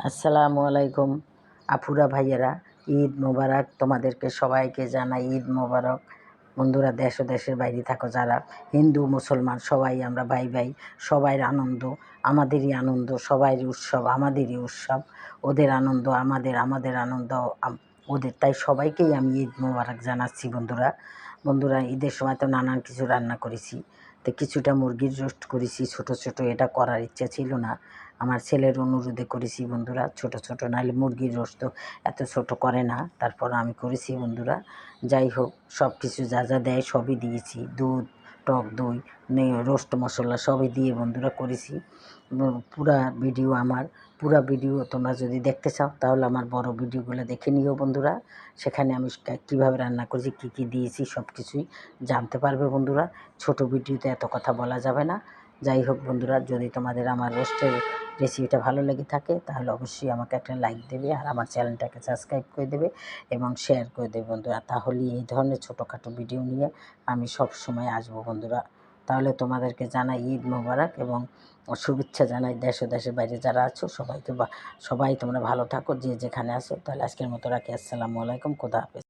আসসালামু আলাইকুম আফুরা ভাইয়েরা, ঈদ মোবারক। তোমাদেরকে সবাইকে জানাই ঈদ মোবারক। বন্ধুরা, দেশ ও দেশের বাইরে থাকো যারা, হিন্দু মুসলমান সবাই আমরা ভাই ভাই। সবাইয়ের আনন্দ আমাদেরই আনন্দ, সবাইয়ের উৎসব আমাদেরই উৎসব। ওদের আনন্দ আমাদের, আমাদের আনন্দ ওদের। তাই সবাইকেই আমি ঈদ মোবারক জানাচ্ছি। বন্ধুরা বন্ধুরা ঈদের সময় তো নানান কিছু রান্না করেছি। তো কিছুটা মুরগির রোস্ট করেছি ছোট ছোট, এটা করার ইচ্ছা ছিল না, আমার ছেলের অনুরোধে করেছি। বন্ধুরা, ছোট ছোট নাহলে মুরগির রোস্ট এত ছোট করে না, তারপর আমি করেছি। বন্ধুরা, যাই হোক, সব কিছু যা যা দেয় সবই দিয়েছি, দুধ, টক দই, রোস্ট মশলা সবই দিয়ে বন্ধুরা করেছি। পুরা ভিডিও তোমরা যদি দেখতে চাও তাহলে আমার বড় ভিডিওগুলো দেখে নিও বন্ধুরা। সেখানে আমি কীভাবে রান্না করেছি, কী কী দিয়েছি সব কিছুই জানতে পারবে বন্ধুরা। ছোট ভিডিওতে এত কথা বলা যাবে না। যাই হোক বন্ধুরা, যদি তোমাদের আমার রোস্টের রেসিপিটা ভালো লেগে থাকে তাহলে অবশ্যই আমাকে একটা লাইক দেবে, আর আমার চ্যানেলটাকে সাবস্ক্রাইব করে দেবে এবং শেয়ার করে দেবে বন্ধুরা। তাহলেই এই ধরনের ছোটোখাটো ভিডিও নিয়ে আমি সব সময় আসবো বন্ধুরা। তাহলে তোমাদেরকে জানাই ঈদ মোবারক এবং শুভেচ্ছা জানাই দেশ ও দেশের বাইরে যারা আছো সবাইকে। সবাই তোমরা ভালো থাকো যে যেখানে আছো। তাহলে আজকের মতো রাখি। আসসালামু আলাইকুম, খোদা হাফেজ।